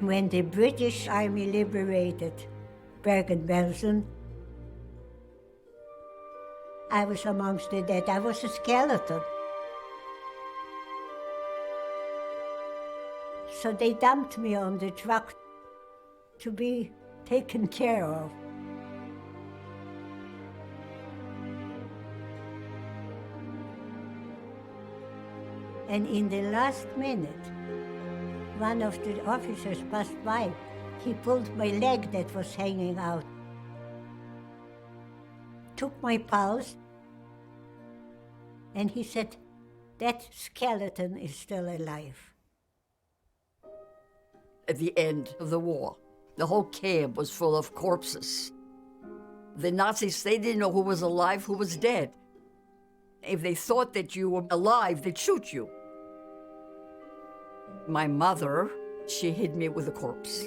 When the British Army liberated Bergen-Belsen, I was amongst the dead. I was a skeleton. So they dumped me on the truck to be taken care of. And in the last minute, one of the officers passed by. He pulled my leg that was hanging out, took my pulse, and he said, "That skeleton is still alive." At the end of the war, the whole camp was full of corpses. The Nazis, they didn't know who was alive, who was dead. If they thought that you were alive, they'd shoot you. My mother, she hid me with a corpse.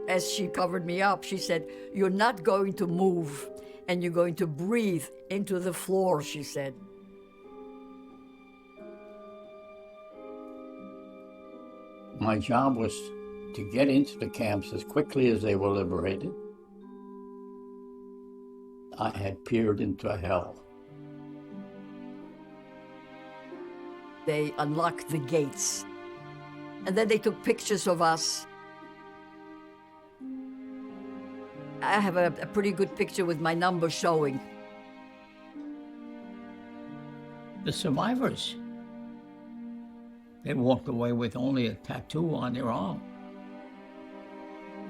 As she covered me up, she said, "You're not going to move, and you're going to breathe into the floor," she said. My job was to get into the camps as quickly as they were liberated. I had peered into hell. They unlocked the gates, and then they took pictures of us. I have a pretty good picture with my number showing. The survivors, they walked away with only a tattoo on their arm.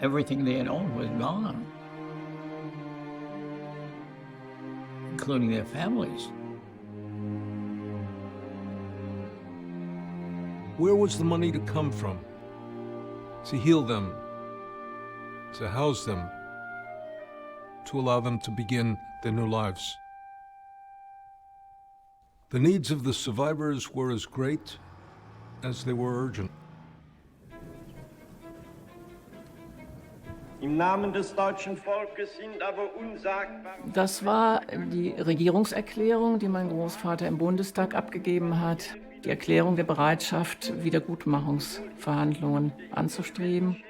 Everything they had owned was gone, including their families. Where was the money to come from? To heal them, to house them, to allow them to begin their new lives. The needs of the survivors were as great as they were urgent. Im Namen des deutschen Volkes sind aber unsagbar. Das war die Regierungserklärung, die mein Großvater im Bundestag abgegeben hat. Die Erklärung der Bereitschaft, Wiedergutmachungsverhandlungen anzustreben.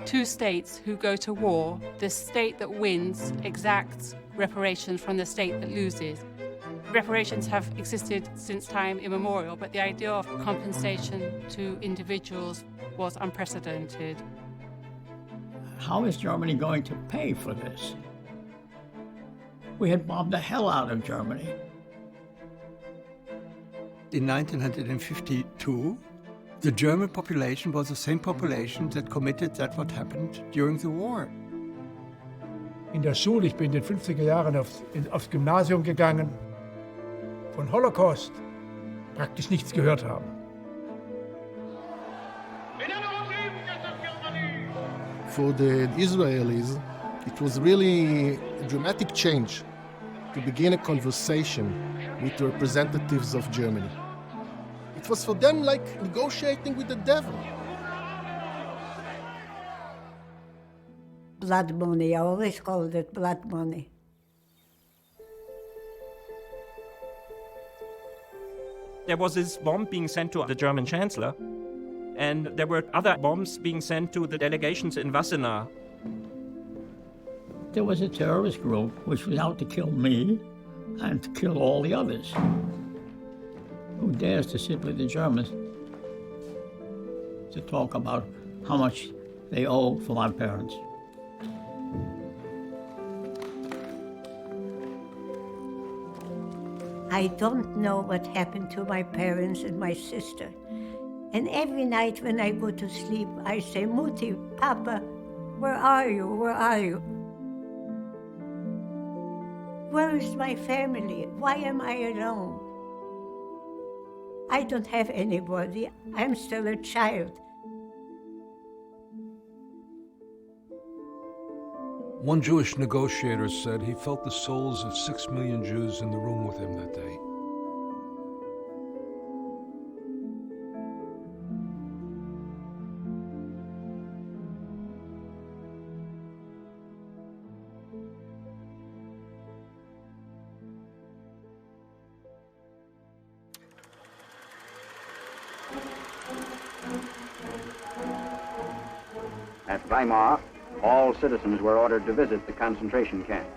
Two states who go to war, the state that wins exacts reparations from the state that loses. Reparations have existed since time immemorial, but the idea of compensation to individuals was unprecedented. How is Germany going to pay for this? We had bombed the hell out of Germany. In 1952, the German population was the same population that committed that what happened during the war. In der Schule, ich bin in den 50er Jahren aufs Gymnasium gegangen, von Holocaust praktisch nichts gehört haben. For the Israelis, it was really a dramatic change to begin a conversation with the representatives of Germany. It was for them like negotiating with the devil. Blood money, I always called it blood money. There was this bomb being sent to the German Chancellor, and there were other bombs being sent to the delegations in Wassenaar. There was a terrorist group which was out to kill me and to kill all the others. Who dares to sit with the Germans to talk about how much they owe for my parents? I don't know what happened to my parents and my sister. And every night when I go to sleep, I say, "Mutti, Papa, where are you? Where are you? Where is my family? Why am I alone? I don't have anybody. I'm still a child." One Jewish negotiator said he felt the souls of 6 million Jews in the room with him that day. At Weimar, all citizens were ordered to visit the concentration camp.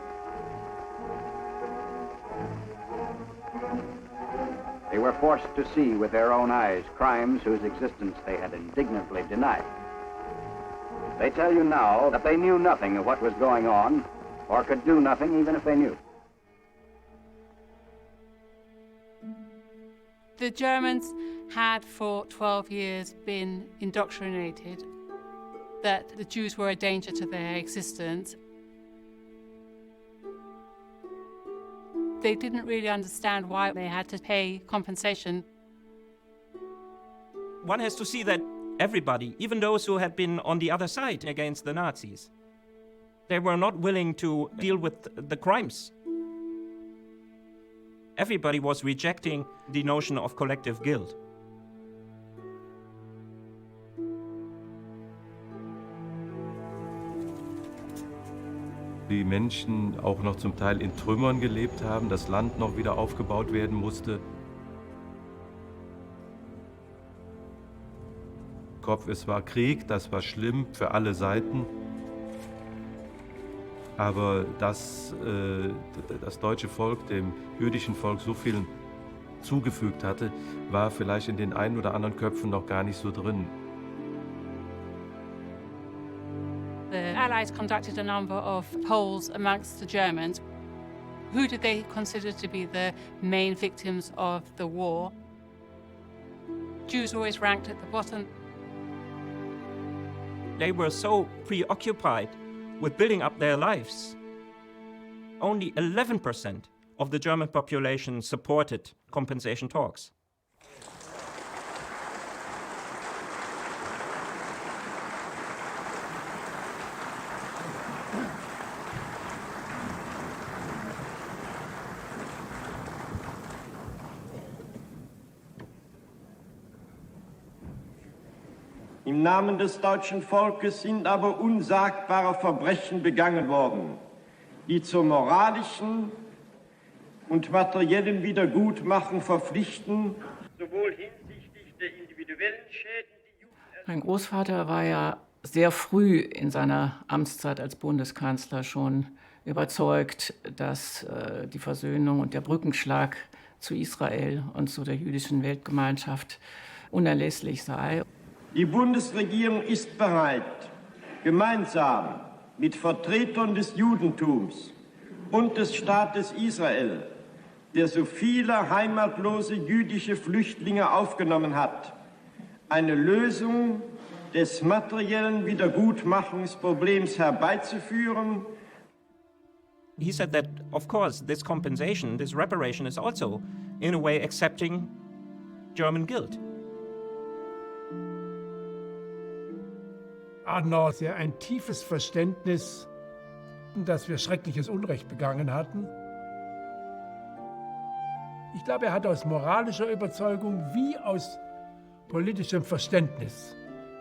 They were forced to see with their own eyes crimes whose existence they had indignantly denied. They tell you now that they knew nothing of what was going on, or could do nothing even if they knew. The Germans had for 12 years been indoctrinated that the Jews were a danger to their existence. They didn't really understand why they had to pay compensation. One has to see that everybody, even those who had been on the other side against the Nazis, they were not willing to deal with the crimes. Everybody was rejecting the notion of collective guilt. Die Menschen auch noch zum Teil in Trümmern gelebt haben, das Land noch wieder aufgebaut werden musste. Es war Krieg, das war schlimm für alle Seiten. Aber dass das deutsche Volk dem jüdischen Volk so viel zugefügt hatte, war vielleicht in den einen oder anderen Köpfen noch gar nicht so drin. The Allies conducted a number of polls amongst the Germans. Who did they consider to be the main victims of the war? Jews always ranked at the bottom. They were so preoccupied with building up their lives. Only 11% of the German population supported compensation talks. Im Namen des deutschen Volkes sind aber unsagbare Verbrechen begangen worden, die zur moralischen und materiellen Wiedergutmachung verpflichten, sowohl hinsichtlich der individuellen Schäden, die Mein Großvater war ja sehr früh in seiner Amtszeit als Bundeskanzler schon überzeugt, dass die Versöhnung und der Brückenschlag zu Israel und zu der jüdischen Weltgemeinschaft unerlässlich sei. Die Bundesregierung ist bereit, gemeinsam mit Vertretern des Judentums und des Staates Israel, der so viele heimatlose jüdische Flüchtlinge aufgenommen hat, eine Lösung des materiellen Wiedergutmachungsproblems herbeizuführen. He said that, of course, this compensation, this reparation is also, in a way, accepting German guilt. Adenauer hatte ein tiefes Verständnis, dass wir schreckliches Unrecht begangen hatten. Ich glaube, er hat aus moralischer Überzeugung wie aus politischem Verständnis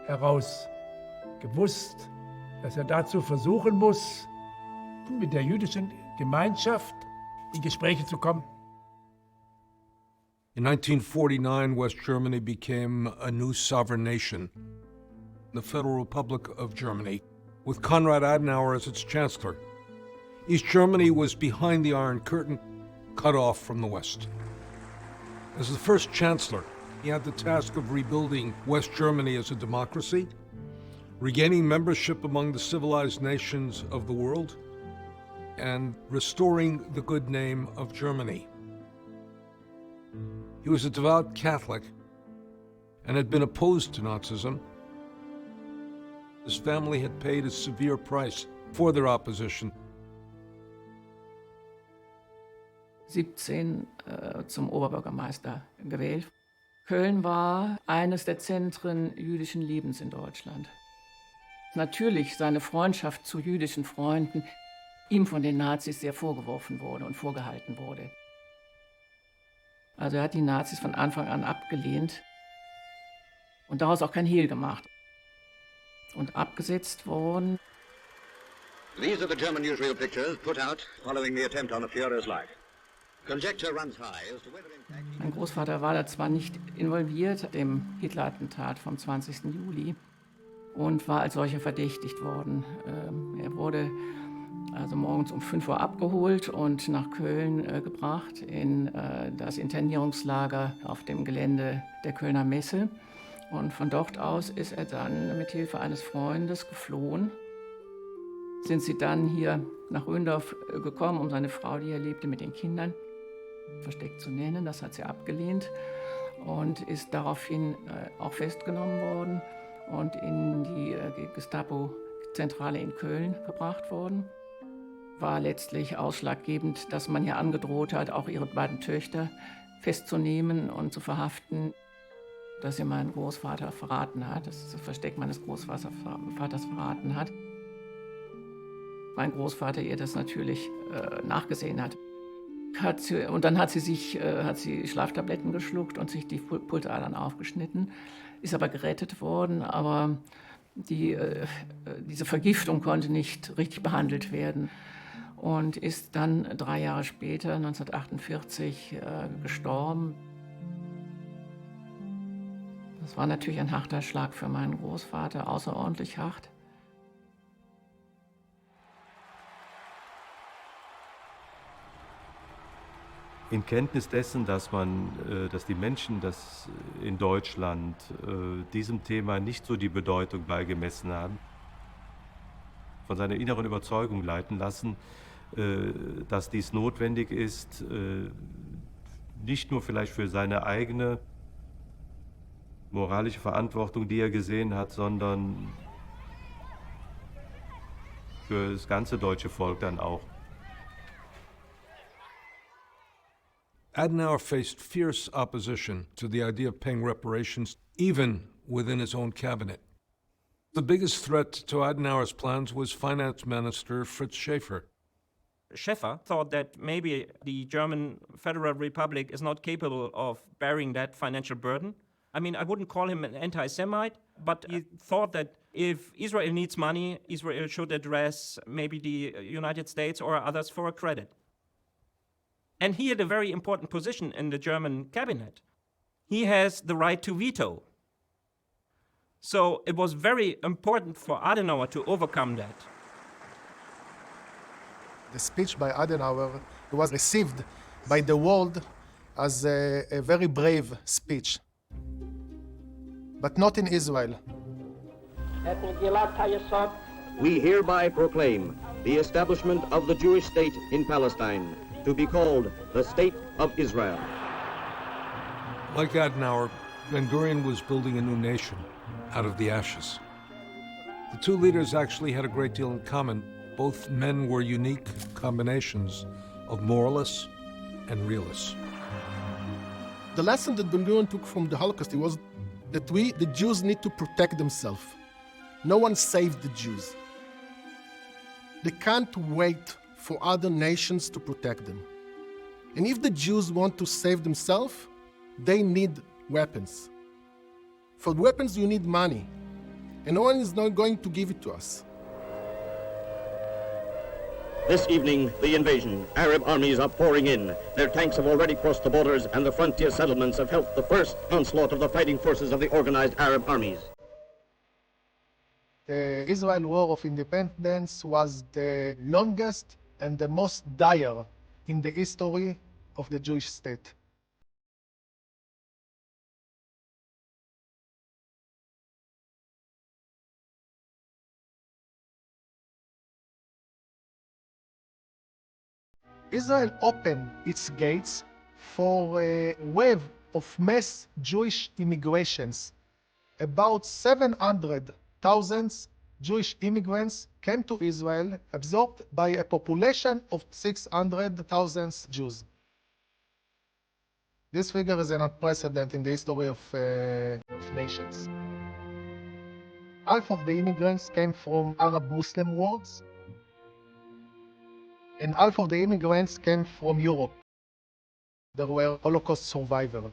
heraus gewusst, dass er dazu versuchen muss, mit der jüdischen Gemeinschaft in Gespräche zu kommen. In 1949, West Germany became a new sovereign nation, the Federal Republic of Germany, with Konrad Adenauer as its chancellor. East Germany was behind the Iron Curtain, cut off from the West. As the first chancellor, he had the task of rebuilding West Germany as a democracy, regaining membership among the civilized nations of the world, and restoring the good name of Germany. He was a devout Catholic and had been opposed to Nazism. His family had paid a severe price for their opposition. 17 zum Oberbürgermeister gewählt. Köln war eines der Zentren jüdischen Lebens in Deutschland. Natürlich seine Freundschaft zu jüdischen Freunden ihm von den Nazis sehr vorgeworfen wurde und vorgehalten wurde. Also er hat die Nazis von Anfang an abgelehnt und daraus auch kein Hehl gemacht. Und abgesetzt worden. These are the German newsreel pictures put out following the attempt on the Führer's life. Conjecture runs high as to whether in fact... Mein Großvater war da zwar nicht involviert, dem Hitler-Attentat vom 20. Juli, und war als solcher verdächtigt worden. Er wurde also morgens um 5 Uhr abgeholt und nach Köln gebracht in das Internierungslager auf dem Gelände der Kölner Messe. Und von dort aus ist er dann mit Hilfe eines Freundes geflohen. Sind sie dann hier nach Röndorf gekommen, um seine Frau, die hier lebte, mit den Kindern versteckt zu nennen. Das hat sie abgelehnt und ist daraufhin auch festgenommen worden und in die Gestapo-Zentrale in Köln gebracht worden. War letztlich ausschlaggebend, dass man hier angedroht hat, auch ihre beiden Töchter festzunehmen und zu verhaften, dass sie meinen Großvater verraten hat, dass das Versteck meines Großvaters verraten hat. Mein Großvater ihr das natürlich nachgesehen hat. Und dann hat sie Schlaftabletten geschluckt und sich die Pulsadern aufgeschnitten, ist aber gerettet worden, aber diese Vergiftung konnte nicht richtig behandelt werden und ist dann 3 Jahre später, 1948, gestorben. Das war natürlich ein harter Schlag für meinen Großvater, außerordentlich hart. In Kenntnis dessen, dass die Menschen in Deutschland diesem Thema nicht so die Bedeutung beigemessen haben, von seiner inneren Überzeugung leiten lassen, dass dies notwendig ist, nicht nur vielleicht für seine eigene moralische Verantwortung, die er gesehen hat, sondern für das ganze deutsche Volk dann auch. Adenauer faced fierce opposition to the idea of paying reparations, even within his own cabinet. The biggest threat to Adenauer's plans was Finance Minister Fritz Schäfer. Schäfer thought that maybe the German Federal Republic is not capable of bearing that financial burden. I mean, I wouldn't call him an anti-Semite, but he thought that if Israel needs money, Israel should address maybe the United States or others for a credit. And he had a very important position in the German cabinet. He has the right to veto. So it was very important for Adenauer to overcome that. The speech by Adenauer was received by the world as a very brave speech. But not in Israel. We hereby proclaim the establishment of the Jewish state in Palestine, to be called the State of Israel. Like Adenauer, Ben-Gurion was building a new nation out of the ashes. The two leaders actually had a great deal in common. Both men were unique combinations of moralists and realists. The lesson that Ben-Gurion took from the Holocaust was that we, the Jews, need to protect themselves. No one saved the Jews. They can't wait for other nations to protect them. And if the Jews want to save themselves, they need weapons. For weapons, you need money. And no one is not going to give it to us. This evening, the invasion. Arab armies are pouring in. Their tanks have already crossed the borders, and the frontier settlements have helped the first onslaught of the fighting forces of the organized Arab armies. The Israel War of Independence was the longest and the most dire in the history of the Jewish state. Israel opened its gates for a wave of mass Jewish immigrations. About 700,000 Jewish immigrants came to Israel, absorbed by a population of 600,000 Jews. This figure is an unprecedented in the history of nations. Half of the immigrants came from Arab-Muslim worlds, and half of the immigrants came from Europe. There were Holocaust survivors.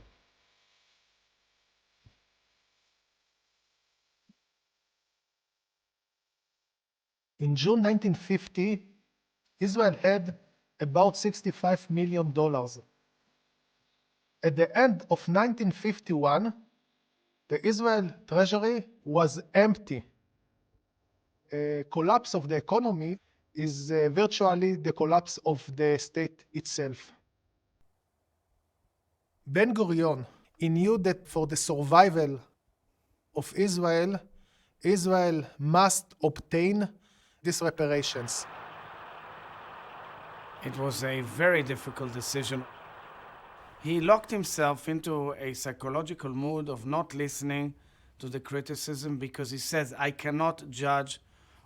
In June 1950, Israel had about $65 million. At the end of 1951, the Israel treasury was empty. collapse of the economy is virtually the collapse of the state itself. Ben-Gurion, he knew that for the survival of Israel, Israel must obtain these reparations. It was a very difficult decision. He locked himself into a psychological mood of not listening to the criticism because he says, I cannot judge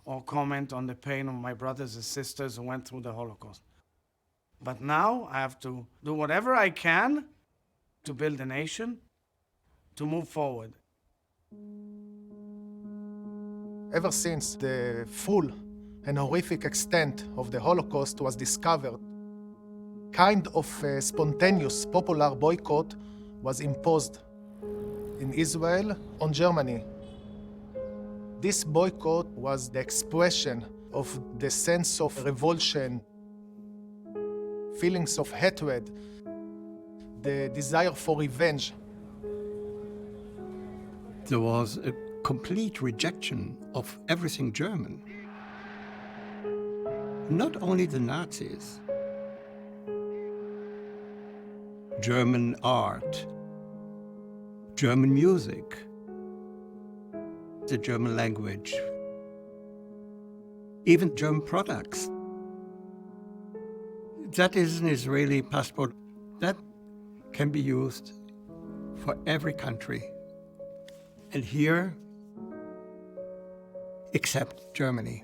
or comment on the pain of my brothers and sisters who went through the Holocaust. But now I have to do whatever I can to build a nation, to move forward. Ever since the full and horrific extent of the Holocaust was discovered, kind of a spontaneous popular boycott was imposed in Israel on Germany. This boycott was the expression of the sense of revulsion, feelings of hatred, the desire for revenge. There was a complete rejection of everything German. Not only the Nazis. German art, German music, the German language, even German products. That is an Israeli passport that can be used for every country. And here, except Germany.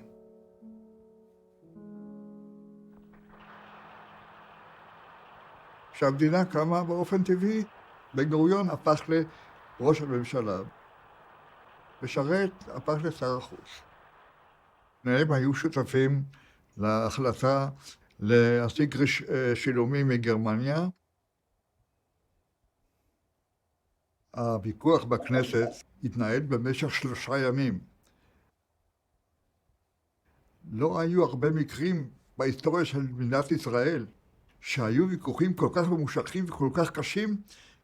כשהמדינה קמה באופן טבעי, בן-גוריון הפך לראש הממשלה, ושרת הפך לשר החוץ. שניהם היו שותפים להחלטה להשיג שילומים מגרמניה. הוויכוח בכנסת התנהל במשך 3 ימים. לא היו הרבה מקרים בהיסטוריה של מדינת ישראל שהיו ויכוחים כל כך ממושכים וכל כך קשים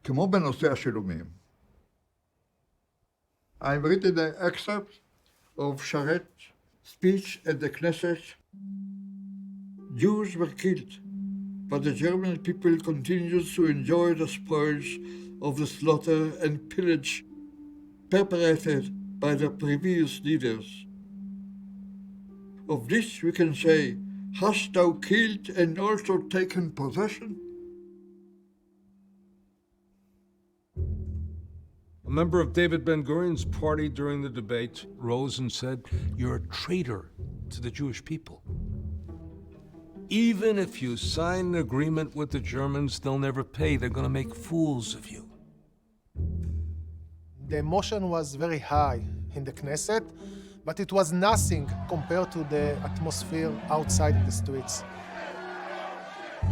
כמו בנושא השילומים. I'm reading the excerpt of Sharet's speech at the Knesset. Jews were killed, but the German people continued to enjoy the spoils of the slaughter and pillage perpetrated by the previous leaders. Of this we can say, hast thou killed and also taken possession? A member of David Ben-Gurion's party during the debate rose and said, "You're a traitor to the Jewish people. Even if you sign an agreement with the Germans, they'll never pay. They're going to make fools of you." The emotion was very high in the Knesset, but it was nothing compared to the atmosphere outside the streets.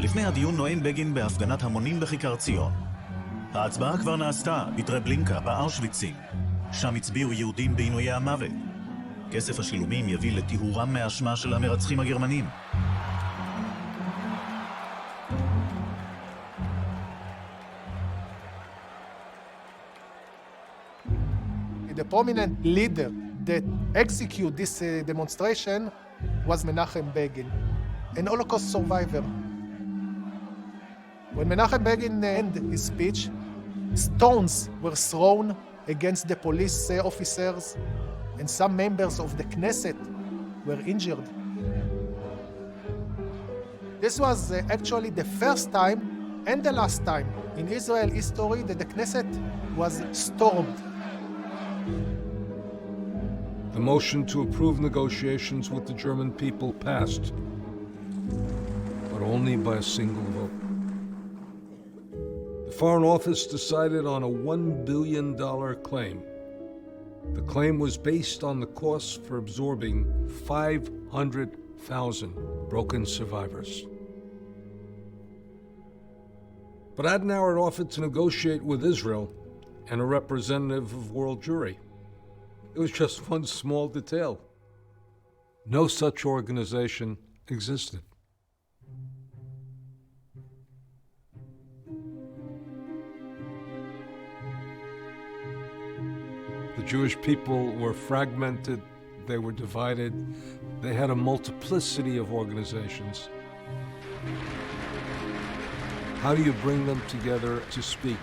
לפני הדיון נואם בגין בהפגנת המונים בכיכר ציון. ההצבעה כבר נעשתה בטרבלינקה, באושוויצים. שם הצביעו יהודים בעינויי המוות. כסף השילומים יביא לטיהורם מהאשמה של המרצחים הגרמנים. The prominent leader that executed this demonstration was Menachem Begin, an Holocaust survivor. When Menachem Begin ended his speech, stones were thrown against the police officers, and some members of the Knesset were injured. This was actually the first time and the last time in Israel history that the Knesset was stormed. The motion to approve negotiations with the German people passed, but only by a single vote. The Foreign Office decided on a $1 billion claim. The claim was based on the costs for absorbing 500,000 broken survivors. But Adenauer offered to negotiate with Israel and a representative of World Jewry. It was just one small detail. No such organization existed. The Jewish people were fragmented, they were divided. They had a multiplicity of organizations. How do you bring them together to speak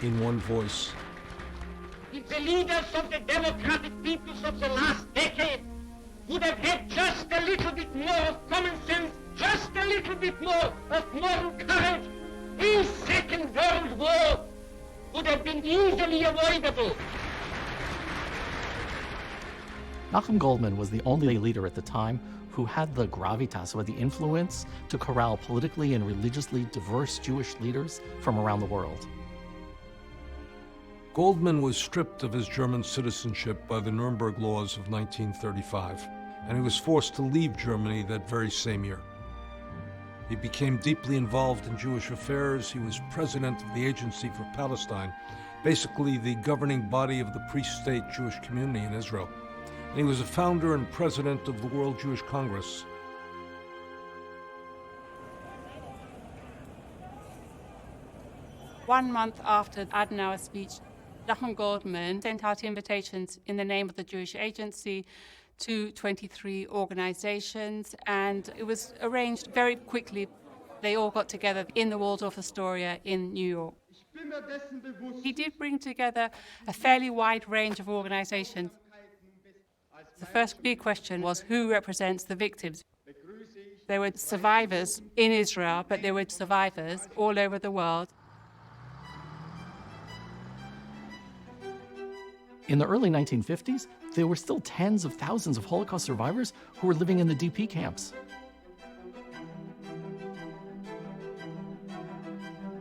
in one voice? If the leaders of the democratic peoples of the last decade would have had just a little bit more of common sense, just a little bit more of moral courage, a second world war would have been easily avoidable. Nachum Goldman was the only leader at the time who had the gravitas, or the influence, to corral politically and religiously diverse Jewish leaders from around the world. Goldman was stripped of his German citizenship by the Nuremberg laws of 1935, and he was forced to leave Germany that very same year. He became deeply involved in Jewish affairs. He was president of the Agency for Palestine, basically the governing body of the pre-state Jewish community in Israel. And he was a founder and president of the World Jewish Congress. One month after Adenauer's speech, Nachum Goldman sent out invitations in the name of the Jewish Agency to 23 organizations, and it was arranged very quickly. They all got together in the Waldorf Astoria in New York. He did bring together a fairly wide range of organizations. The first big question was, who represents the victims? There were survivors in Israel, but there were survivors all over the world. In the early 1950s, there were still tens of thousands of Holocaust survivors who were living in the DP camps.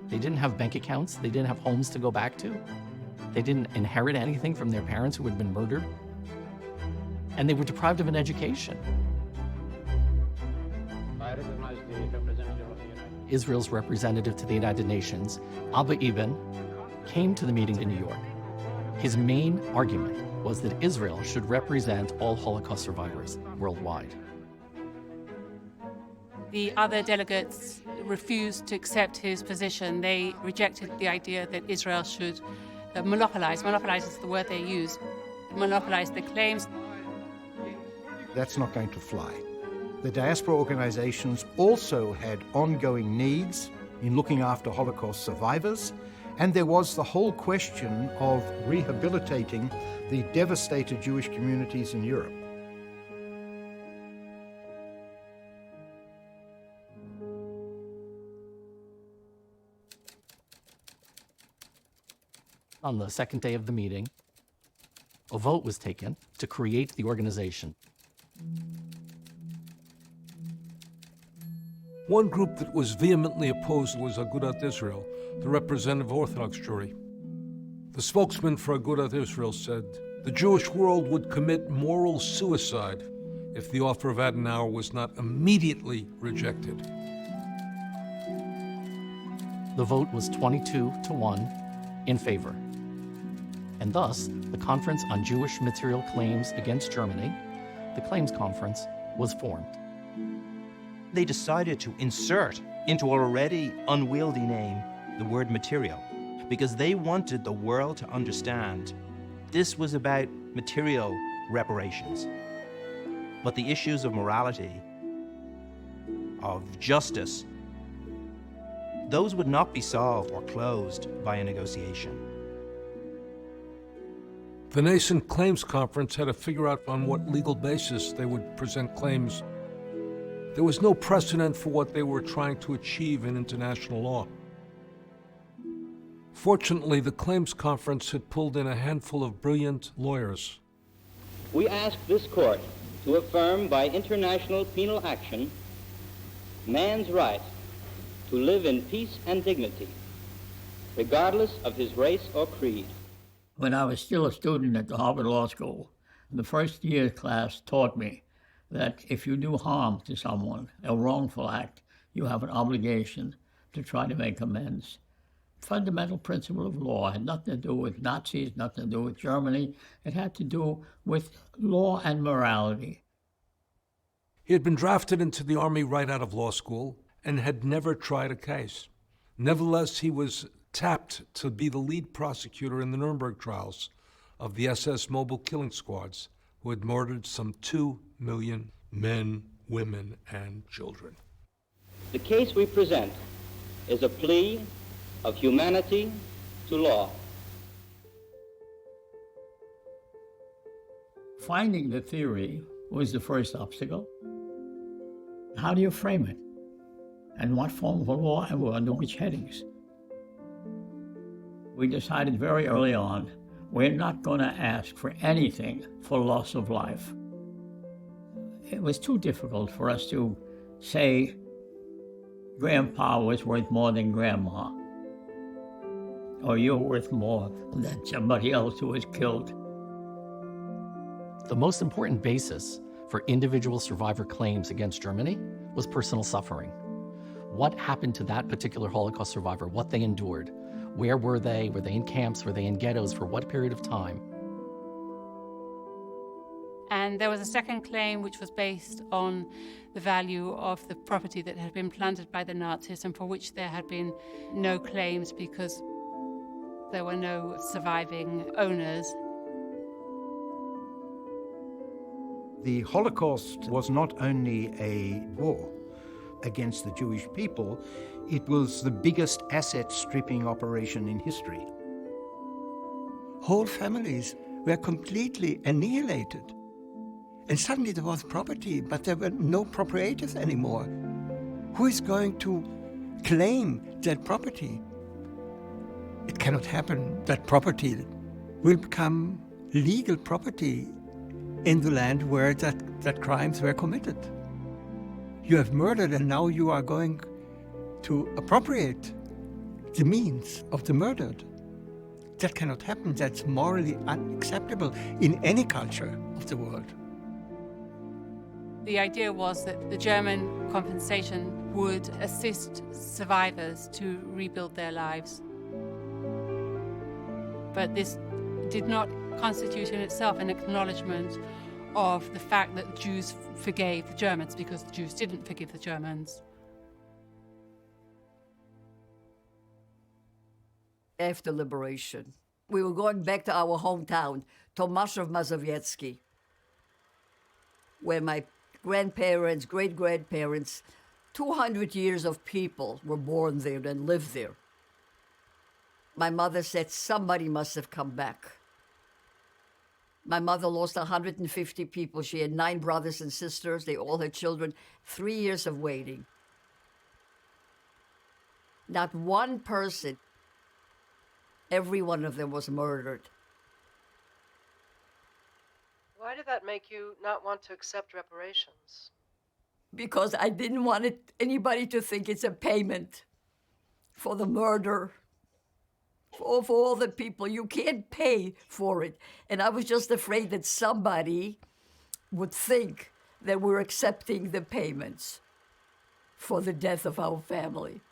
They didn't have bank accounts, they didn't have homes to go back to, they didn't inherit anything from their parents who had been murdered, and they were deprived of an education. I recognize the representative of the United Israel's representative to the United Nations, Abba Eban, came to the meeting in New York. His main argument was that Israel should represent all Holocaust survivors worldwide. The other delegates refused to accept his position. They rejected the idea that Israel should monopolize is the word they used, monopolize the claims. That's not going to fly. The diaspora organizations also had ongoing needs in looking after Holocaust survivors, and there was the whole question of rehabilitating the devastated Jewish communities in Europe. On the second day of the meeting, a vote was taken to create the organization. One group that was vehemently opposed was Agudat Israel, the representative Orthodox Jewry. The spokesman for Agudat Israel said, the Jewish world would commit moral suicide if the offer of Adenauer was not immediately rejected. The vote was 22-1 in favor. And thus, the Conference on Jewish Material Claims Against Germany, the Claims Conference, was formed. They decided to insert into an already unwieldy name the word material, because they wanted the world to understand this was about material reparations. But the issues of morality, of justice, those would not be solved or closed by a negotiation. The nascent Claims Conference had to figure out on what legal basis they would present claims. There was no precedent for what they were trying to achieve in international law. Fortunately, the Claims Conference had pulled in a handful of brilliant lawyers. We ask this court to affirm by international penal action man's right to live in peace and dignity, regardless of his race or creed. When I was still a student at the Harvard Law School, the first year class taught me that if you do harm to someone, a wrongful act, you have an obligation to try to make amends. Fundamental principle of law had nothing to do with Nazis, nothing to do with Germany. It had to do with law and morality. He had been drafted into the Army right out of law school and had never tried a case. Nevertheless, he was tapped to be the lead prosecutor in the Nuremberg trials of the SS mobile killing squads, who had murdered some 2 million men, women, and children. The case we present is a plea of humanity to law. Finding the theory was the first obstacle. How do you frame it? And what form of a law and under which headings? We decided very early on, we're not going to ask for anything for loss of life. It was too difficult for us to say grandpa was worth more than grandma, or you're worth more than somebody else who was killed. The most important basis for individual survivor claims against Germany was personal suffering. What happened to that particular Holocaust survivor, what they endured? Where were they? Were they in camps? Were they in ghettos? For what period of time? And there was a second claim which was based on the value of the property that had been plundered by the Nazis and for which there had been no claims because there were no surviving owners. The Holocaust was not only a war against the Jewish people, it was the biggest asset stripping operation in history. Whole families were completely annihilated. And suddenly there was property, but there were no proprietors anymore. Who is going to claim that property? It cannot happen. That property will become legal property in the land where that crimes were committed. You have murdered and now you are going to appropriate the means of the murdered. That cannot happen. That's morally unacceptable in any culture of the world. The idea was that the German compensation would assist survivors to rebuild their lives. But this did not constitute in itself an acknowledgement of the fact that the Jews forgave the Germans, because the Jews didn't forgive the Germans. After liberation, we were going back to our hometown, Tomaszów Mazowiecki, where my grandparents, great-grandparents, 200 years of people were born there and lived there. My mother said somebody must have come back. My mother lost 150 people. She had 9 brothers and sisters. They all had children. 3 years of waiting. Not one person, every one of them was murdered. Why did that make you not want to accept reparations? Because I didn't want anybody to think it's a payment for the murder, for all the people. You can't pay for it. And I was just afraid that somebody would think that we're accepting the payments for the death of our family.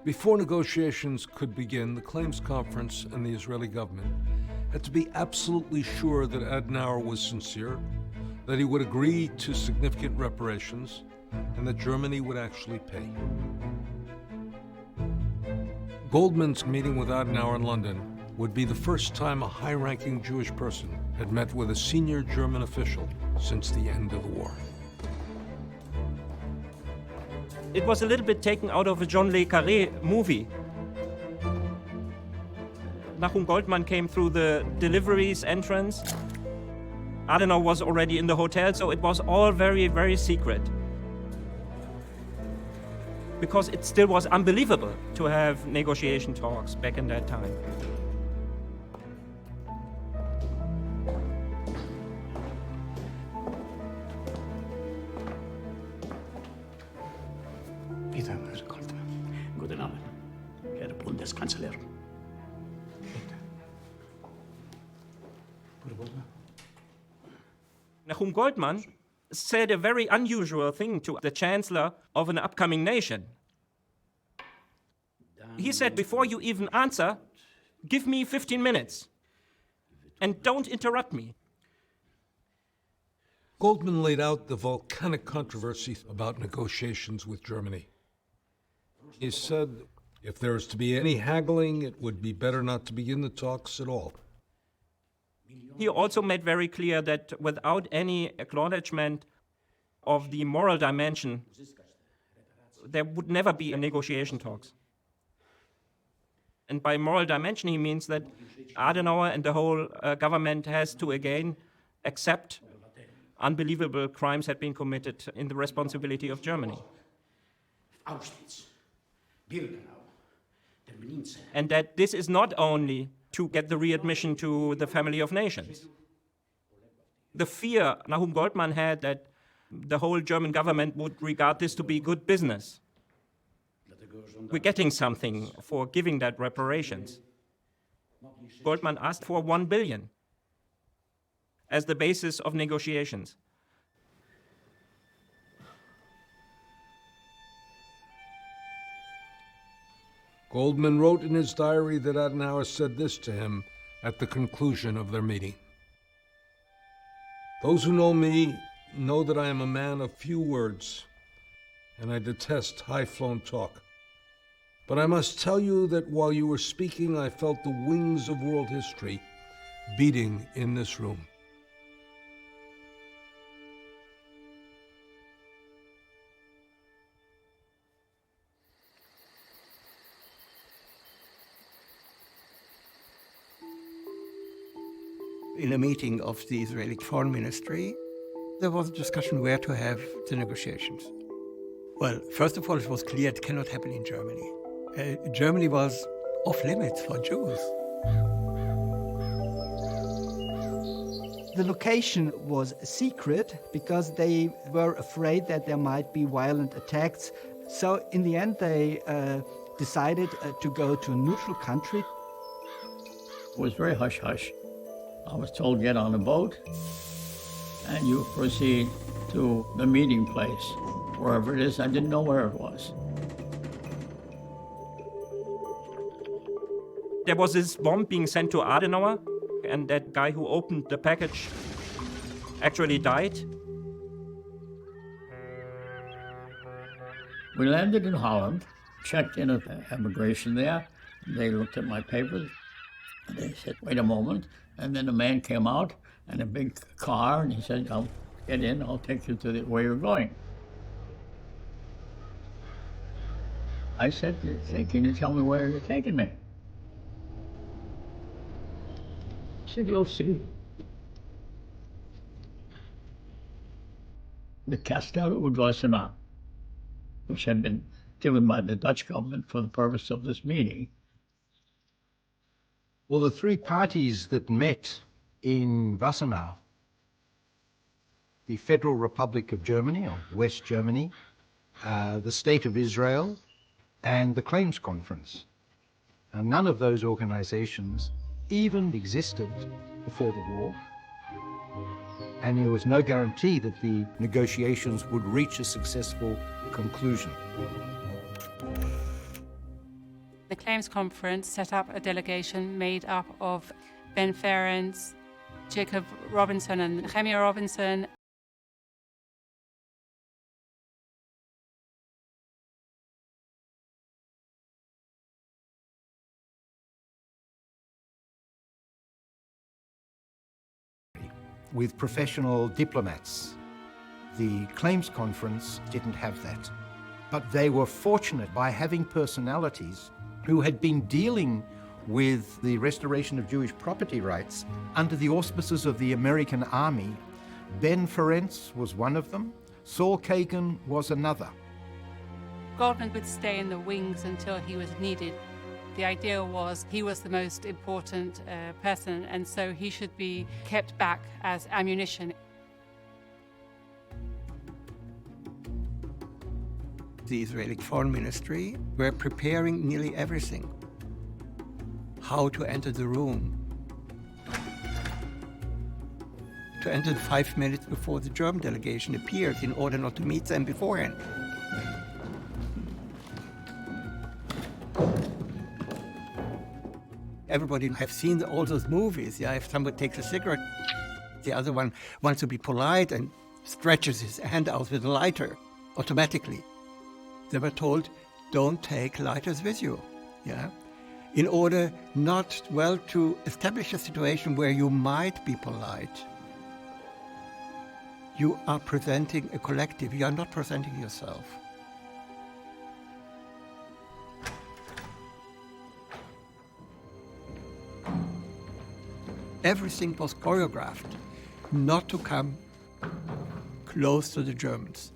Before negotiations could begin, the Claims Conference and the Israeli government had to be absolutely sure that Adenauer was sincere, that he would agree to significant reparations, and that Germany would actually pay. Goldman's meeting with Adenauer in London would be the first time a high-ranking Jewish person had met with a senior German official since the end of the war. It was a little bit taken out of a John le Carré movie. Nahum Goldmann came through the deliveries entrance. Adenauer was already in the hotel, so it was all very, very secret. Because it still was unbelievable to have negotiation talks back in that time. Bitte, Herr Goldmann. Guten Abend, Herr Bundeskanzler. Nahum Goldmann said a very unusual thing to the chancellor of an upcoming nation. He said, before you even answer, give me 15 minutes and don't interrupt me. Goldman laid out the volcanic controversy about negotiations with Germany. He said if there is to be any haggling, it would be better not to begin the talks at all. He also made very clear that without any acknowledgement of the moral dimension, there would never be a negotiation talks. And by moral dimension, he means that Adenauer and the whole government has to again accept unbelievable crimes had been committed in the responsibility of Germany. And that this is not only to get the readmission to the family of nations. The fear Nahum Goldman had that the whole German government would regard this to be good business. We're getting something for giving that reparations. Goldman asked for 1 billion as the basis of negotiations. Goldman wrote in his diary that Adenauer said this to him at the conclusion of their meeting. Those who know me know that I am a man of few words, and I detest high-flown talk. But I must tell you that while you were speaking, I felt the wings of world history beating in this room. In a meeting of the Israeli Foreign Ministry, there was a discussion where to have the negotiations. Well, first of all, it was clear it cannot happen in Germany. Germany was off limits for Jews. The location was secret because they were afraid that there might be violent attacks. So in the end, they decided to go to a neutral country. It was very hush-hush. I was told, get on a boat and you proceed to the meeting place, wherever it is. I didn't know where it was. There was this bomb being sent to Adenauer, and that guy who opened the package actually died. We landed in Holland, checked in at the immigration there. They looked at my papers, and they said, wait a moment. And then a man came out in a big car, and he said, I'll get in, I'll take you to where you're going. I said, can you tell me where you're taking me? He said, you'll see. The Kastelle Udwassenaar, which had been given by the Dutch government for the purpose of this meeting. Well, the three parties that met in Wassenaar, the Federal Republic of Germany, or West Germany, the State of Israel, and the Claims Conference. And none of those organizations even existed before the war. And there was no guarantee that the negotiations would reach a successful conclusion. The Claims Conference set up a delegation made up of Ben Ferencz, Jacob Robinson and Nehemiah Robinson. With professional diplomats. The Claims Conference didn't have that. But they were fortunate by having personalities who had been dealing with the restoration of Jewish property rights under the auspices of the American Army. Ben Ferencz was one of them. Saul Kagan was another. Goldman would stay in the wings until he was needed. The idea was he was the most important person, and so he should be kept back as ammunition. The Israeli Foreign Ministry were preparing nearly everything. How to enter the room. To enter 5 minutes before the German delegation appeared in order not to meet them beforehand. Everybody have seen all those movies. Yeah, if somebody takes a cigarette, the other one wants to be polite and stretches his hand out with a lighter automatically. They were told, don't take lighters with you, yeah? In order not, well, to establish a situation where you might be polite. You are presenting a collective, you are not presenting yourself. Everything was choreographed not to come close to the Germans.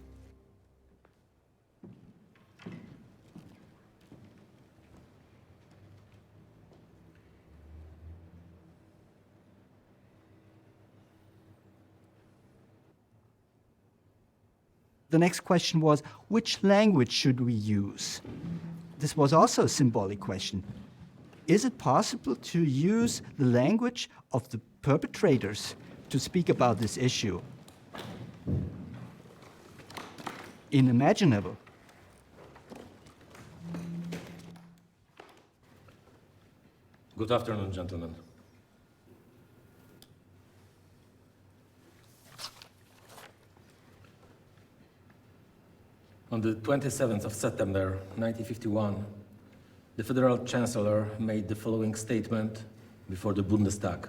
The next question was, which language should we use? This was also a symbolic question. Is it possible to use the language of the perpetrators to speak about this issue? Unimaginable. Good afternoon, gentlemen. On the 27th of September 1951, the Federal Chancellor made the following statement before the Bundestag.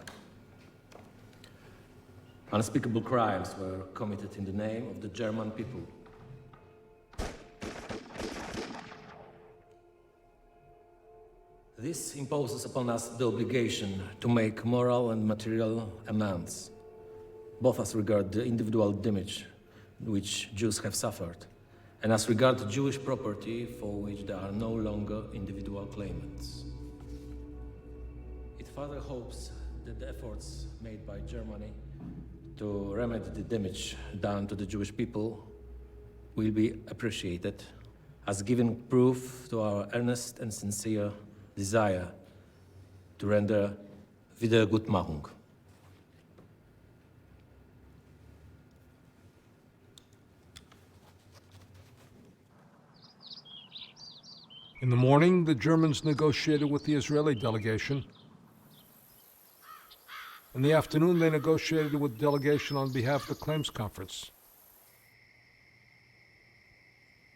Unspeakable crimes were committed in the name of the German people. This imposes upon us the obligation to make moral and material amends, both as regards the individual damage which Jews have suffered, and as regards Jewish property for which there are no longer individual claimants. It further hopes that the efforts made by Germany to remedy the damage done to the Jewish people will be appreciated as giving proof to our earnest and sincere desire to render Wiedergutmachung. In the morning, the Germans negotiated with the Israeli delegation. In the afternoon, they negotiated with the delegation on behalf of the Claims Conference.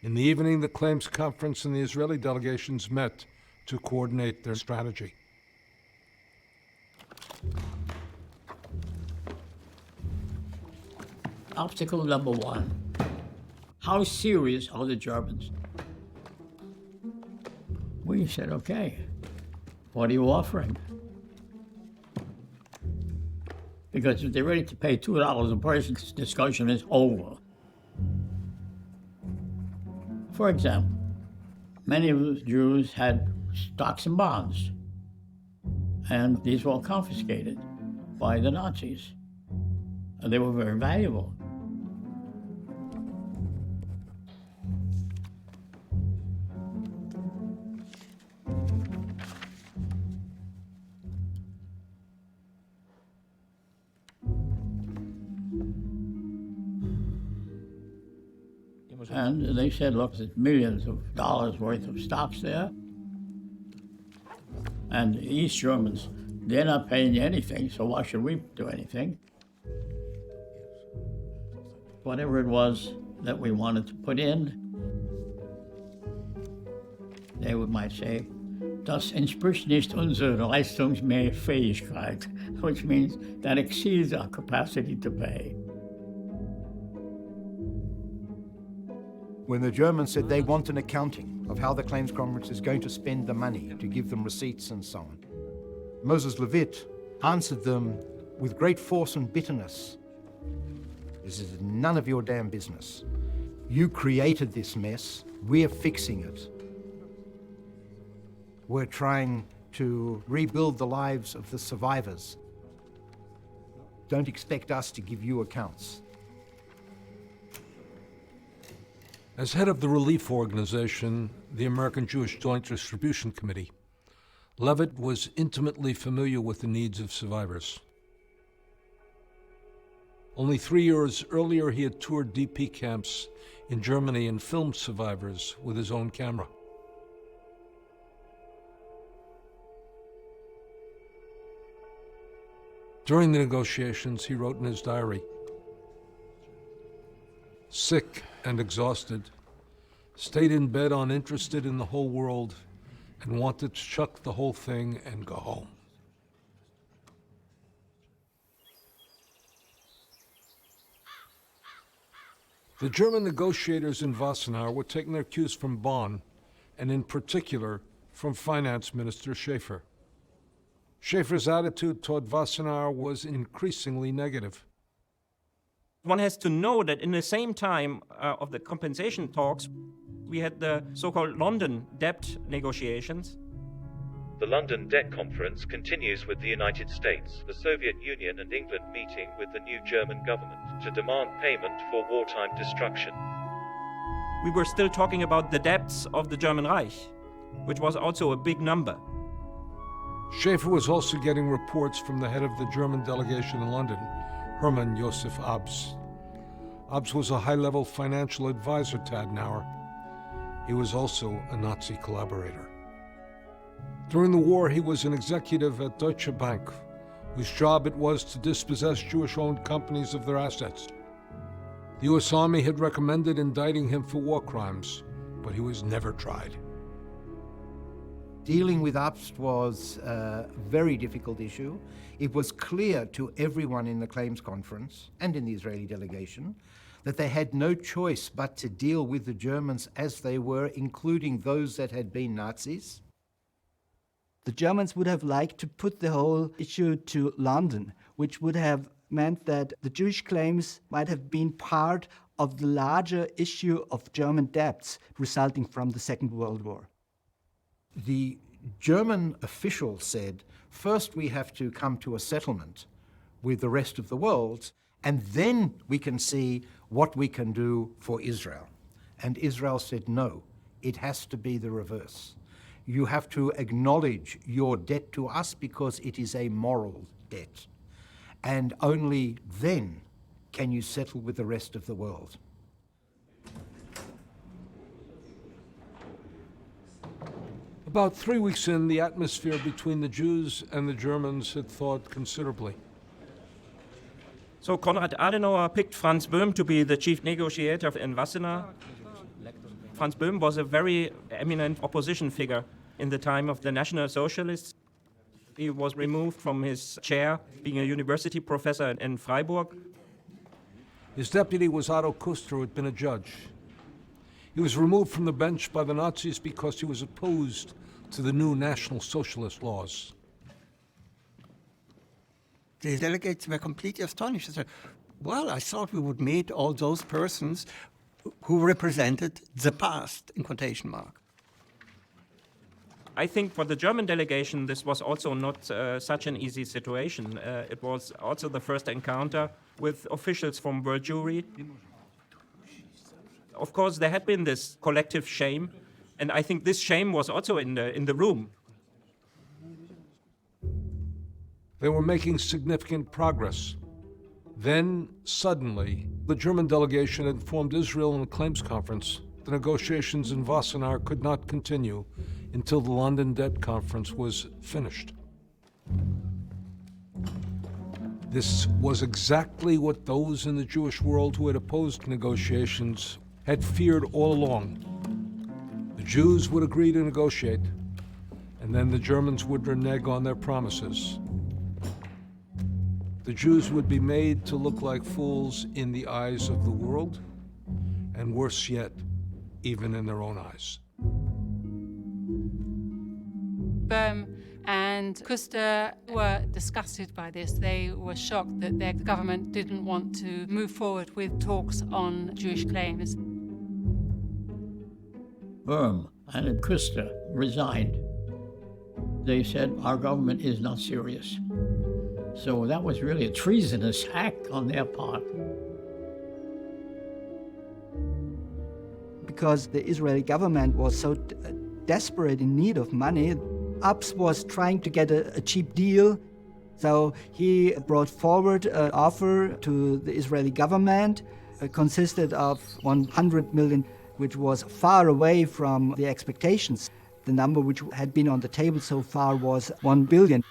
In the evening, the Claims Conference and the Israeli delegations met to coordinate their strategy. Obstacle number one, how serious are the Germans? We said, okay, what are you offering? Because if they're ready to pay $2 a person, this discussion is over. For example, many of the Jews had stocks and bonds, and these were all confiscated by the Nazis. And they were very valuable. And they said, look, there's millions of dollars worth of stocks there. And the East Germans, they're not paying you anything, so why should we do anything? Whatever it was that we wanted to put in, they might say, das entspricht nicht unserer Leistungsfähigkeit, which means that exceeds our capacity to pay. When the Germans said they want an accounting of how the Claims Conference is going to spend the money to give them receipts and so on, Moses Levitt answered them with great force and bitterness. This is none of your damn business. You created this mess. We're fixing it. We're trying to rebuild the lives of the survivors. Don't expect us to give you accounts. As head of the relief organization, the American Jewish Joint Distribution Committee, Levitt was intimately familiar with the needs of survivors. Only 3 years earlier, he had toured DP camps in Germany and filmed survivors with his own camera. During the negotiations, he wrote in his diary, sick and exhausted, stayed in bed uninterested in the whole world, and wanted to chuck the whole thing and go home. The German negotiators in Wassenaar were taking their cues from Bonn, and in particular from Finance Minister Schäfer. Schäfer's attitude toward Wassenaar was increasingly negative. One has to know that in the same time of the compensation talks, we had the so-called London debt negotiations. The London Debt Conference continues with the United States, the Soviet Union and England meeting with the new German government to demand payment for wartime destruction. We were still talking about the debts of the German Reich, which was also a big number. Schäfer was also getting reports from the head of the German delegation in London, Hermann Josef Abs. Abs was a high-level financial advisor to Adenauer. He was also a Nazi collaborator. During the war, he was an executive at Deutsche Bank, whose job it was to dispossess Jewish-owned companies of their assets. The U.S. Army had recommended indicting him for war crimes, but he was never tried. Dealing with Abst was a very difficult issue. It was clear to everyone in the claims conference and in the Israeli delegation that they had no choice but to deal with the Germans as they were, including those that had been Nazis. The Germans would have liked to put the whole issue to London, which would have meant that the Jewish claims might have been part of the larger issue of German debts resulting from the Second World War. The German official said, first we have to come to a settlement with the rest of the world, and then we can see what we can do for Israel. And Israel said, no, it has to be the reverse. You have to acknowledge your debt to us because it is a moral debt. And only then can you settle with the rest of the world. About 3 weeks in, the atmosphere between the Jews and the Germans had thawed considerably. So Konrad Adenauer picked Franz Böhm to be the chief negotiator in Wassenaar. Franz Böhm was a very eminent opposition figure in the time of the National Socialists. He was removed from his chair, being a university professor in Freiburg. His deputy was Otto Kuster, who had been a judge. He was removed from the bench by the Nazis because he was opposed to the new National Socialist laws. The delegates were completely astonished. They said, well, I thought we would meet all those persons who represented the past, in quotation mark. I think for the German delegation, this was also not such an easy situation. It was also the first encounter with officials from World Jewry. Of course, there had been this collective shame, and I think this shame was also in the room. They were making significant progress. Then, suddenly, the German delegation informed Israel in a claims conference the negotiations in Wassenaar could not continue until the London Debt Conference was finished. This was exactly what those in the Jewish world who had opposed negotiations had feared all along. The Jews would agree to negotiate, and then the Germans would renege on their promises. The Jews would be made to look like fools in the eyes of the world, and worse yet, even in their own eyes. Böhm and Kuster were disgusted by this. They were shocked that their government didn't want to move forward with talks on Jewish claims. Böhm and Kuster resigned. They said, our government is not serious. So that was really a treasonous act on their part. Because the Israeli government was so desperate in need of money, Abs was trying to get a cheap deal. So he brought forward an offer to the Israeli government. It consisted of 100 million, which was far away from the expectations. The number which had been on the table so far was 1 billion.